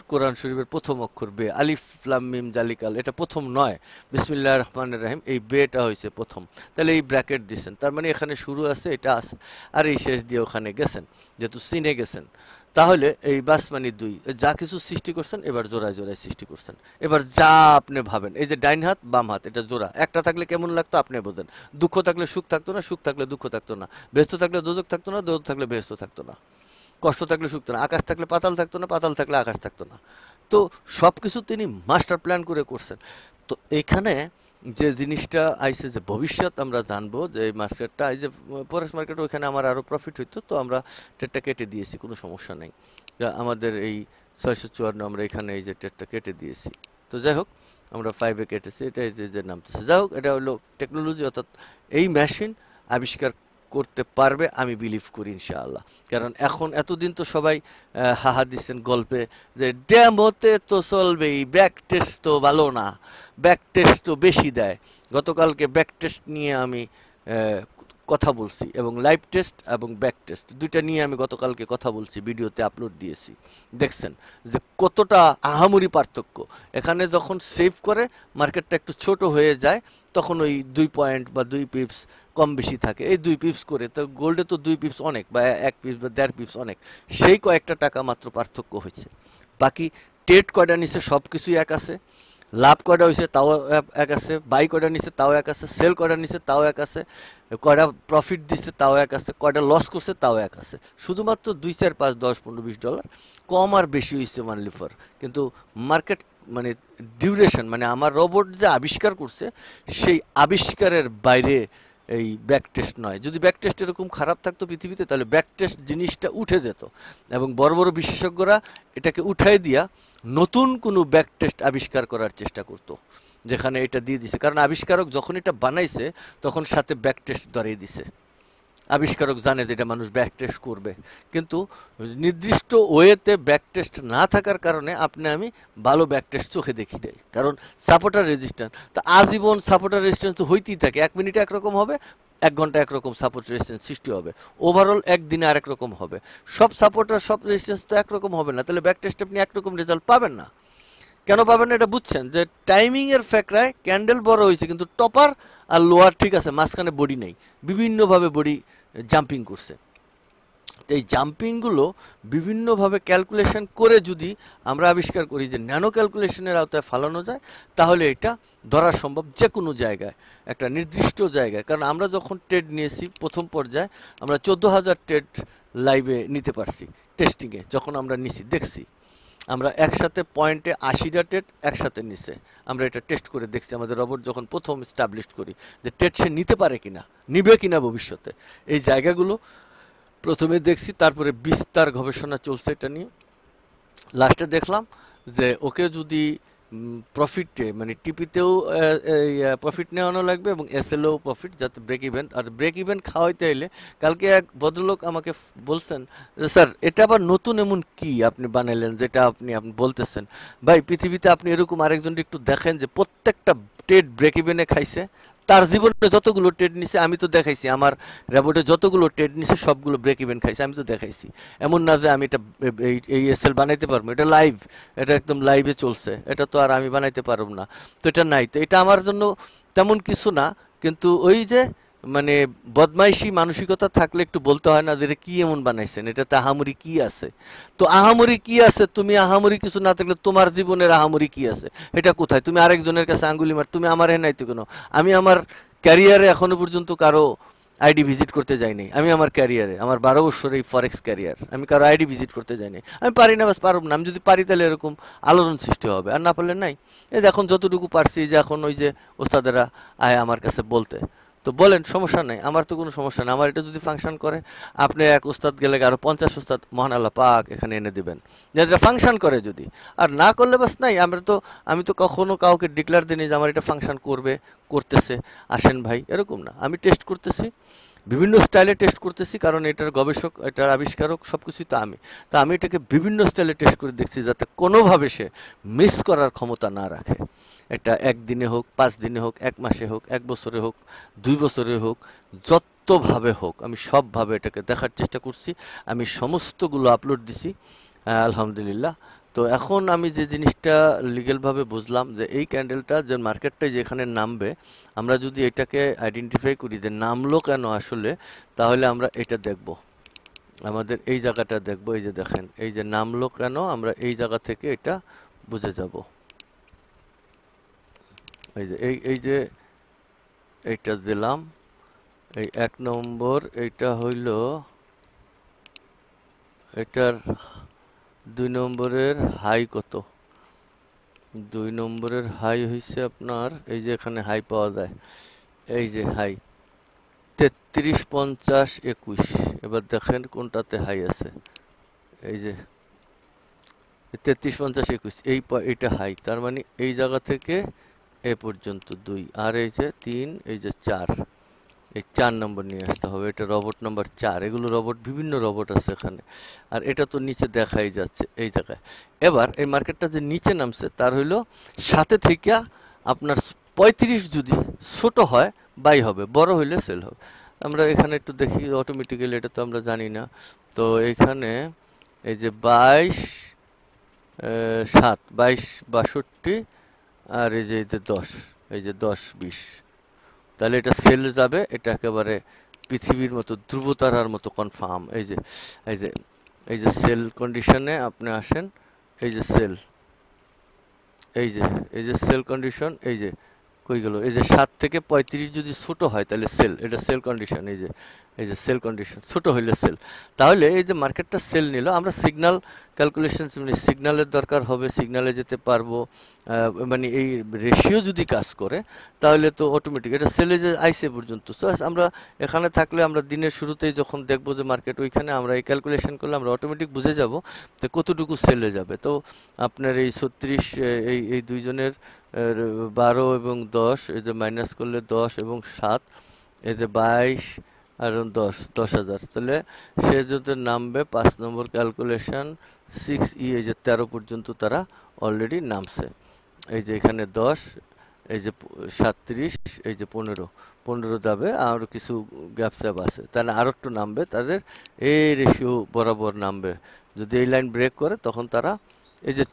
কোরআন শরীফের প্রথম অক্ষর বে। আলিফ লাম মিম জালিকাল এটা প্রথম নয়, বিসমিল্লাহির রহমানির রহিম এই বেটা হয়েছে প্রথম। তাহলে এই ব্র্যাকেট দিয়েছেন, তার মানে এখানে শুরু আছে, এটা আছে, আর এই শেষ দিয়ে ওখানে গেছেন, যেহেতু সিনে গেছেন। তাহলে এই বাস মানে 2, যা কিছু সৃষ্টি করছেন এবার জোড়ায় জোড়ায় সৃষ্টি করছেন। এবার যা আপনি ভাবেন, এই যে ডাইন হাত বাম হাত এটা জোড়া, একটা থাকলে কেমন লাগতো আপনি বোঝেন। দুঃখ থাকলে সুখ থাকতো না, সুখ থাকলে দুঃখ থাকতো না, বেহেশত থাকলে দোজক থাকতো না, দোজক থাকলে বেহেশত থাকতো না, কষ্ট থাকলে সুখ থাকতো না, আকাশ থাকলে পাতাল থাকতো না, পাতাল থাকলে আকাশ থাকতো না। তো সব কিছু তিনি মাস্টার প্ল্যান করে করছেন। তো এইখানে যে জিনিসটা আইছে, যে ভবিষ্যৎ আমরা জানবো, যে এই মার্কেটটা, এই যে ফরেক্স মার্কেট, ওইখানে আমার আরও প্রফিট হইতো, তো আমরা ট্রেডটা কেটে দিয়েছি, কোনো সমস্যা নেই। আমাদের এই 654 আমরা এখানে এই যে ট্রেডটা কেটে দিয়েছি। তো যাই হোক, আমরা 5-এ কেটেছি, এটা যে নামতেছে। যাই হোক, এটা হলো টেকনোলজি, অর্থাৎ এই মেশিন আবিষ্কার করতে পারবে আমি বিলিভ করি ইনশাআল্লাহ। কারণ এখন এতদিন তো সবাই হাহা দিচ্ছেন গল্পে যে ডেমোতে তো চলবেই, ব্যাক টেস্ট তো ভালো না, ব্যাক টেস্ট তো বেশি দেয়। গতকালকে ব্যাক টেস্ট নিয়ে আমি কথা বলছি, এবং লাইভ টেস্ট এবং ব্যাক টেস্ট দুইটা নিয়ে আমি গতকালকে কথা বলছি, ভিডিওতে আপলোড দিয়েছি। দেখছেন যে কতটা আহামরি পার্থক্য। এখানে যখন সেভ করে মার্কেটটা একটু ছোট হয়ে যায়, তখন ওই 2 পয়েন্ট বা 2 পিপস কম বেশি থাকে, এই 2 পিপস করে। তো গোল্ডে তো 2 পিপস অনেক, বা 1 পিপস বা 1.5 পিপস অনেক, সেই কয়েকটা টাকা মাত্র পার্থক্য হয়েছে। বাকি ট্রেড কয়টা নিচে সব কিছুই এক আছে, লাভ কয়টা হয়েছে তাও এক আছে, বাই কয়টা নিছে তাও এক আছে, সেল কয়টা নিছে তাও এক আছে, কয়টা প্রফিট দিচ্ছে তাও এক আছে, কয়টা লস করছে তাও এক আছে। শুধুমাত্র 2 4 5 10 15 20 ডলার কম আর বেশি হয়েছে মানলি ফর। কিন্তু মার্কেট মানে ডিউরেশন মানে আমার রোবট যে আবিষ্কার করছে সেই আবিষ্কারের বাইরে এই ব্যাক টেস্ট নয়। যদি ব্যাক টেস্ট এরকম খারাপ থাকতো পৃথিবীতে তাহলে ব্যাক টেস্ট জিনিসটা উঠে যেত এবং বড় বড় বিশেষজ্ঞরা এটাকে উঠাই দিয়া নতুন কোনো ব্যাক টেস্ট আবিষ্কার করার চেষ্টা করতো, যেখানে এটা দিয়ে দিছে। কারণ আবিষ্কারক যখন এটা বানাইছে তখন সাথে ব্যাক টেস্ট ধরিয়ে দিছে। আবিষ্কারক জানে যে এটা মানুষ ব্যাক টেস্ট করবে, কিন্তু নির্দিষ্ট ওয়েতে ব্যাক টেস্ট না থাকার কারণে আপনি আমি ভালো ব্যাক টেস্ট চোখে দেখি নাই। কারণ সাপোর্টার রেজিস্ট্যান্স তো আজীবন সাপোর্টার রেজিস্ট্যান্স তো হইতেই থাকে। 1 মিনিটে একরকম হবে, 1 ঘন্টা একরকম সাপোর্ট রেজিস্ট্যান্স সৃষ্টি হবে, ওভারঅল একদিনে আরেক রকম হবে। সব সাপোর্টার সব রেজিস্ট্যান্স তো একরকম হবে না, তাহলে ব্যাক টেস্টে আপনি একরকম রেজাল্ট পাবেন না। কেন পাবেন না এটা বুঝছেন? যে টাইমিংয়ের ফ্যাক্টরায় ক্যান্ডেল বড় হয়েছে কিন্তু টপার আর লোয়ার ঠিক আছে, মাঝখানে বডি নেই, বিভিন্নভাবে বডি জাম্পিং করছে। তো এই জাম্পিংগুলো বিভিন্নভাবে ক্যালকুলেশন করে যদি আমরা আবিষ্কার করি যে ন্যানো ক্যালকুলেশনের আওতায় ফালানো যায়, তাহলে এটা ধরা সম্ভব যে কোনো জায়গায়, একটা নির্দিষ্ট জায়গায়। কারণ আমরা যখন ট্রেড নিয়েছি প্রথম পর্যায়ে আমরা 14,000 ট্রেড লাইভে নিতে পারছি, টেস্টিংয়ে যখন আমরা নিছি দেখছি আমরা একসাথে পয়েন্টে 80টা ট্রেড একসাথে নিছে। আমরা এটা টেস্ট করে দেখছি আমাদের রোবট যখন প্রথম এস্টাবলিশ করি যে ট্রেড সে নিতে পারে কিনা, নিবে কিনা ভবিষ্যতে। এই জায়গাগুলো প্রথমে দেখছি, তারপরে বিস্তার গবেষণা চলছে এটা নিয়ে। লাস্টে দেখলাম যে ওকে যদি প্রফিটে মানে টিপিতেও প্রফিট নেওয়ানো লাগবে এবং এসএলও প্রফিট, যাতে ব্রেক ইভেন। আর ব্রেক ইভেন খাওয়াইতে এলে কালকে এক ভদ্রলোক আমাকে বলছেন যে স্যার এটা আবার নতুন এমন কি আপনি বানাইলেন যেটা আপনি বলতেছেন। ভাই পৃথিবীতে আপনি এরকম আরেকজনকে একটু দেখেন যে প্রত্যেকটা ট্রেড ব্রেক ইভেনে খাইছে, তার জীবনে যতগুলো ট্রেড নিছে আমি তো দেখাইছি, আমার র্যাবোটে যতগুলো ট্রেড নিছে সবগুলো ব্রেক ইভেন খাইছে, আমি তো দেখাইছি। এমন না যে আমি এটা এই এসএল বানাইতে পারবো, এটা লাইভ, এটা একদম লাইভে চলছে, এটা তো আর আমি বানাইতে পারব না। তো এটা নাই, তো এটা আমার জন্য তেমন কিছু না। কিন্তু ওই যে মানে বদমাইশি মানসিকতা থাকলে একটু বলতে হয় না যে এটা কি এমন বানাইছেন, এটাতে আহামরি কি আছে। তো আহামরি কি আছে, তুমি আহামরি কিছু না থাকলে তোমার জীবনের আহামরি কি আছে এটা কোথায়? তুমি আরেকজনের কাছে আঙ্গুলি মার, তুমি আমার নাই তো কেন? আমি আমার ক্যারিয়ারে এখনো পর্যন্ত কারো আইডি ভিজিট করতে যাইনি। আমি আমার ক্যারিয়ারে আমার 12 বছর এই ফরেক্স ক্যারিয়ার আমি কারো আইডি ভিজিট করতে যাইনি। আমি পারি না, বাস পারব না। আমি যদি পারি তাহলে এরকম আলোড়ন সৃষ্টি হবে, আর না পারলে নাই। এই যে এখন যতটুকু পারছি, যে এখন ওই যে ওস্তাদেরা আয় আমার কাছে বলতে, তো বলেন, সমস্যা নাই, আমার তো কোনো সমস্যা নেই। আমার এটা যদি ফাংশন করে, আপনি এক উস্তাদ গেলে আরো 50 উস্তাদ মহান আল্লাহ পাক এখানে এনে দিবেন, যেটা ফাংশন করে। যদি আর না করলে বাস নাই। আমি তো কখনো কাউকে ডিক্লেয়ার দিইনি যে আমার এটা ফাংশন করবে, করতেছে, আসেন ভাই, এরকম না। আমি টেস্ট করতেছি, বিভিন্ন স্টাইলে টেস্ট করতেছি, কারণ এটার গবেষক, এটার আবিষ্কারক সব কিছুই তো আমি। তা আমি এটাকে বিভিন্ন স্টাইলে টেস্ট করে দেখছি যাতে কোনোভাবে সে মিস করার ক্ষমতা না রাখে। এটা 1 দিনে হোক, 5 দিনে হোক, 1 মাসে হোক, 1 বছরে হোক, 2 বছরে হোক, যতভাবে হোক আমি সবভাবে এটাকে দেখার চেষ্টা করছি। আমি সমস্তগুলো আপলোড দিছি, আলহামদুলিল্লাহ। তো এখন আমি যে জিনিসটা লিগ্যালভাবে বুঝলাম যে এই ক্যান্ডেলটা যে মার্কেটটায় যেখানে নামবে, আমরা যদি এটাকে আইডেন্টিফাই করি যে নামলো কেন আসলে, তাহলে আমরা এটা দেখব, আমাদের এই জায়গাটা দেখব। এই যে দেখেন, এই যে নামলো কেন, আমরা এই জায়গা থেকে এটা বুঝে যাব। এই যে এই যে এইটা দিলাম, এই 1 নম্বর, এইটা হইল এটার 2 নম্বরের হাই কত? 2 নম্বরের হাই হইছে আপনার, এই যে এখানে হাই পাওয়া যায়, এই যে হাই 33, 50, 21। এবার দেখেন কোনটাতে হাই আছে। এই যে 33, 50, 21, এইটা হাই। তার মানে এই জায়গা থেকে এ পর্যন্ত 2, আর এই যে 3, এই যে 4, এই 4 নম্বর নিয়ে আসতে হবে। এটা রোবট নাম্বার 4। এগুলো রোবট, বিভিন্ন রোবট আছে এখানে। আর এটা তো নিচে দেখাই যাচ্ছে এই জায়গায়। এবার এই মার্কেটটা যে নিচে নামছে তার হইলো সাথে থেকে আপনার 35 যদি ছোট হয় বাই হবে, বড় হইলে সেল হবে। আমরা এখানে একটু দেখি অটোমেটিক্যালি, এটা তো আমরা জানি না। তো এখানে এই যে 22, 7, 22, 62, আর এই যে 10, এই যে 10, 20, তাহলে এটা সেল যাবে। এটা একেবারে পৃথিবীর মতো ধ্রুবতারার মতো কনফার্ম। এই যে সেল কন্ডিশনে আপনি আসেন, এই যে সেল, এই যে এই যে সেল কন্ডিশন, এই যে কই গেল, এই যে 7 থেকে 35 যদি ছোট হয় তাহলে সেল, এটা সেল কন্ডিশন। এই যে সেল কন্ডিশন ছোট হইলে সেল। তাহলে এই যে মার্কেটটা সেল নিল, আমরা সিগন্যাল ক্যালকুলেশন, মানে সিগন্যালের দরকার হবে, সিগন্যালে যেতে পারবো। মানে এই রেশিও যদি কাজ করে তাহলে তো অটোমেটিক এটা সেলে যে আইসে পর্যন্ত। সো আমরা এখানে থাকলে আমরা দিনের শুরুতেই যখন দেখবো যে মার্কেট ওইখানে, আমরা এই ক্যালকুলেশন করলে আমরা অটোমেটিক বুঝে যাব যে কতটুকু সেলে যাবে। তো আপনার এই 36, এই দুইজনের 12 এবং 10, এই যে মাইনাস করলে 10 এবং 7, এই যে 22 আর 10,000, তাহলে সে যদি নামবে 5 নম্বর ক্যালকুলেশন 6E, এই যে 13 পর্যন্ত তারা অলরেডি নামছে। এই যে এখানে 10, এই যে 37, এই যে 15 যাবে, আর কিছু গ্যাপ স্যাপ আছে, তাহলে আরও একটু নামবে, তাদের এই রেশিও বরাবর নামবে। যদি এই লাইন ব্রেক করে তখন তারা এই যে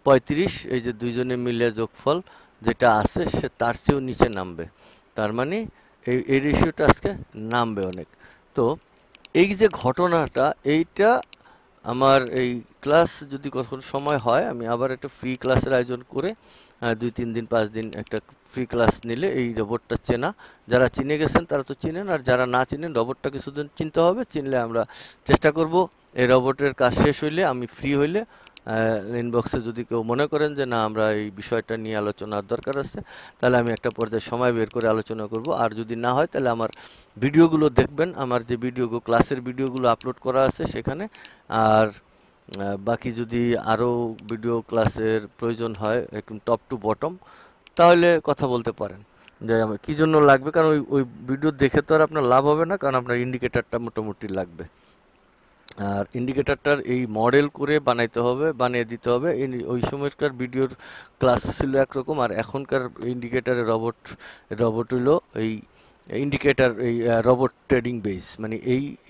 35, এই যে দুইজনে মিলে যোগফল যেটা আছে সে তার চেয়েও নিচে নামবে। তার মানে এই রেশিওটা আজকে নামবে অনেক। তো এই যে ঘটনাটা, এইটা আমার এই ক্লাস যদি কখন সময় হয় আমি আবার একটা ফ্রি ক্লাসের আয়োজন করে 2-3 দিন 5 দিন একটা ফ্রি ক্লাস নিলে এই রোবটটা চেনা, যারা চিনে গেছেন তারা তো চিনেন, আর যারা না চিনেন রোবটটা কিছুদিন চিনতে হবে। চিনলে আমরা চেষ্টা করব এই রোবটের কাজ শেষ হইলে, আমি ফ্রি হইলে ইনবক্সে যদি কেউ মনে করেন যে না আমরা এই বিষয়টা নিয়ে আলোচনার দরকার আছে, তাহলে আমি একটা পর্যায়ে সময় বের করে আলোচনা করব। আর যদি না হয় তাহলে আমার ভিডিওগুলো দেখবেন, আমার যে ভিডিওগুলো ক্লাসের ভিডিওগুলো আপলোড করা আছে সেখানে। আর বাকি যদি আরও ভিডিও ক্লাসের প্রয়োজন হয় একদম টপ টু বটম, তাহলে কথা বলতে পারেন যে আমার কী জন্য লাগবে। কারণ ওই ভিডিও দেখে তো আর আপনার লাভ হবে না, কারণ আপনার ইন্ডিকেটারটা মোটামুটি লাগবে। আর ইন্ডিকেটারটার এই মডেল করে বানাইতে হবে, বানিয়ে দিতে হবে। ওই সময়কার ভিডিওর ক্লাস ছিল একরকম, আর এখনকার ইন্ডিকেটারের রবট হলো এই ইন্ডিকেটার, এই রবট ট্রেডিং বেস, মানে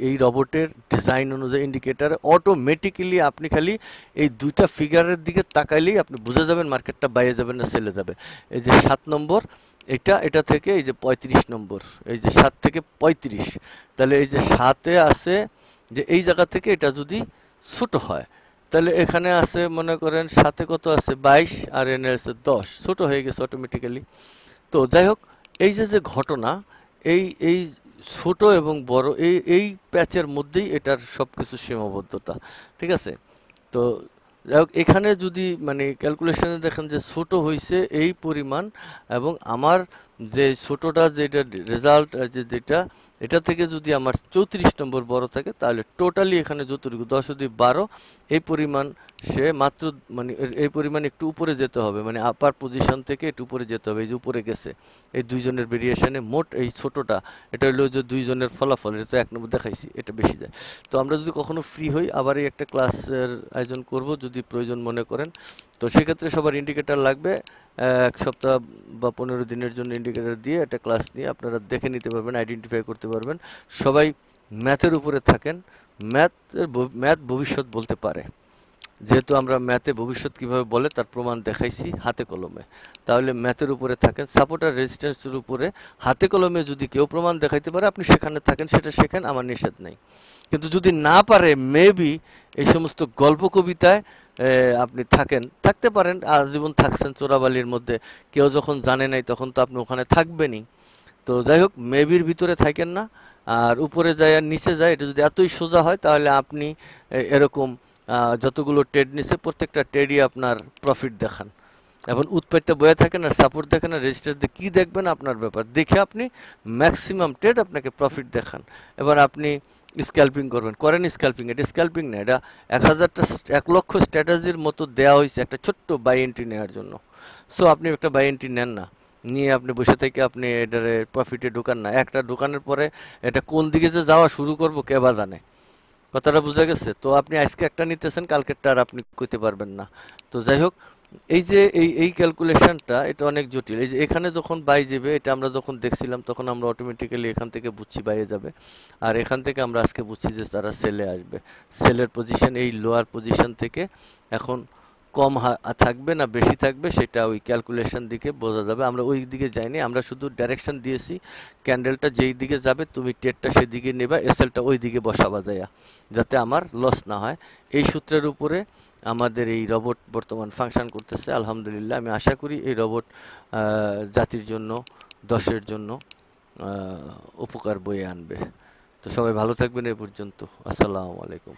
এই রবটের ডিজাইন অনুযায়ী ইন্ডিকেটার অটোমেটিক্যালি আপনি খালি এই দুইটা ফিগারের দিকে তাকাইলেই আপনি বুঝে যাবেন মার্কেটটা বাইরে যাবে না সেলে যাবে। এই যে 7 নম্বর, এটা থেকে এই যে 35 নম্বর, এই যে 7 থেকে 35, তাহলে এই যে 7-এ আছে যে এই জায়গা থেকে এটা যদি ছোট হয় তাহলে এখানে আছে মনে করেন 7-এ কত আছে 22, আর এনে আছে 10, ছোট হয়ে গেছে অটোমেটিক্যালি। তো যাই হোক, এই যে ঘটনা, এই ছোট এবং বড় এই প্যাচের মধ্যেই এটার সব কিছু সীমাবদ্ধতা, ঠিক আছে। তো যাই হোক, এখানে যদি মানে ক্যালকুলেশনে দেখেন যে ছোট হয়েছে এই পরিমাণ, এবং আমার যে ছোটটা যেটা রেজাল্ট যেটা, এটা থেকে যদি আমার 34 নম্বর বড় থাকে তাহলে টোটালি এখানে যতটুকু 10-12 এই পরিমাণ, সে মাত্র মানে এই পরিমাণ একটু উপরে যেতে হবে, মানে আপার পজিশন থেকে একটু উপরে যেতে হবে। এই যে উপরে গেছে এই দুইজনের ভেরিয়েশনে, মোট এই ছোটটা, এটা হলো যে দুইজনের ফলাফল, এটা তো 1 নম্বর দেখাইছি, এটা বেশি যায়। তো আমরা যদি কখনো ফ্রি হই আবার এই একটা ক্লাসের আয়োজন করব যদি প্রয়োজন মনে করেন। তো সেক্ষেত্রে সবার ইন্ডিকেটার লাগবে, 1 সপ্তাহ বা 15 দিনের জন্য ইন্ডিকেটার দিয়ে একটা ক্লাস নিয়ে আপনারা দেখে নিতে পারবেন, আইডেন্টিফাই করতে পারবেন। সবাই ম্যাথের উপরে থাকেন, ম্যাথ ভবিষ্যৎ বলতে পারে। যেহেতু আমরা ম্যাথে ভবিষ্যৎ কিভাবে বলে তার প্রমাণ দেখাইছি হাতে কলমে, তাহলে ম্যাথের উপরে থাকেন, সাপোর্ট আর রেজিস্ট্যান্সের উপরে হাতে কলমে যদি কেউ প্রমাণ দেখাইতে পারে আপনি সেখানে থাকেন, সেটা শেখেন, আমার নিষেধ নেই। কিন্তু যদি না পারে, মেবি এই সমস্ত গল্প কবিতায় আপনি থাকতে পারেন, আজীবন থাকছেন চোরাবালির মধ্যে, কেউ যখন জানে নাই তখন তো আপনি ওখানে থাকবেনই। তো যাই হোক, মেবির ভিতরে থাকেন না, আর উপরে যায় আর নিচে যায়, এটা যদি এতই সোজা হয় তাহলে আপনি এরকম যতগুলো ট্রেড নিছে প্রত্যেকটা ট্রেডই আপনার প্রফিট দেখান, এখন উৎপাদটা বয়ে থাকেন আর সাপোর্ট দেখেন আর রেজিস্টার দিয়ে কী দেখবেন আপনার ব্যাপার, দেখে আপনি ম্যাক্সিমাম ট্রেড আপনাকে প্রফিট দেখান। এবার আপনি স্ক্যাল্পিং করেন স্ক্যাল্পিং, এটা স্ক্যাল্পিং না, এটা 1 লক্ষ স্ট্র্যাটেজির মতো দেওয়া হয়েছে একটা ছোট্ট বাই এন্ট্রি নেওয়ার জন্য। সো আপনি একটা বাই এন্ট্রি নেন না, নিয়ে আপনি বসে থেকে আপনি এটারে প্রফিটে ঢোকান না। একটা ঢোকানোর পরে এটা কোন দিকে যে যাওয়া শুরু করবো কে বা জানে, কথাটা বোঝা গেছে। তো আপনি আজকে একটা নিতেছেন, কালকেরটা আর আপনি করতে পারবেন না। তো যাই হোক, এই যে এই ক্যালকুলেশনটা এটা অনেক জটিল। এই যে এখানে যখন বাই যাবে, এটা আমরা যখন দেখছিলাম তখন আমরা অটোমেটিক্যালি এখান থেকে বুঝছি বাইরে যাবে, আর এখান থেকে আমরা আজকে বুঝছি যে তারা সেলে আসবে। সেলের পজিশন এই লোয়ার পজিশন থেকে এখন কম থাকবে না বেশি থাকবে সেটা ওই ক্যালকুলেশন দিকে বোঝা যাবে। আমরা ওই দিকে যাইনি, আমরা শুধু ডাইরেকশন দিয়েছি ক্যান্ডেলটা যেই দিকে যাবে তুমি ট্রেডটা সেদিকে নেবা, এসএলটা ওই দিকে বসাবা যায়া, যাতে আমার লস না হয়। এই সূত্রের উপরে আমাদের এই রোবট বর্তমান ফাংশন করতেছে আলহামদুলিল্লাহ। আমি আশা করি এই রোবট জাতির জন্য, দশের জন্য উপকার বয়ে আনবে। তো সবাই ভালো থাকবেন। এ পর্যন্ত আসসালামু আলাইকুম।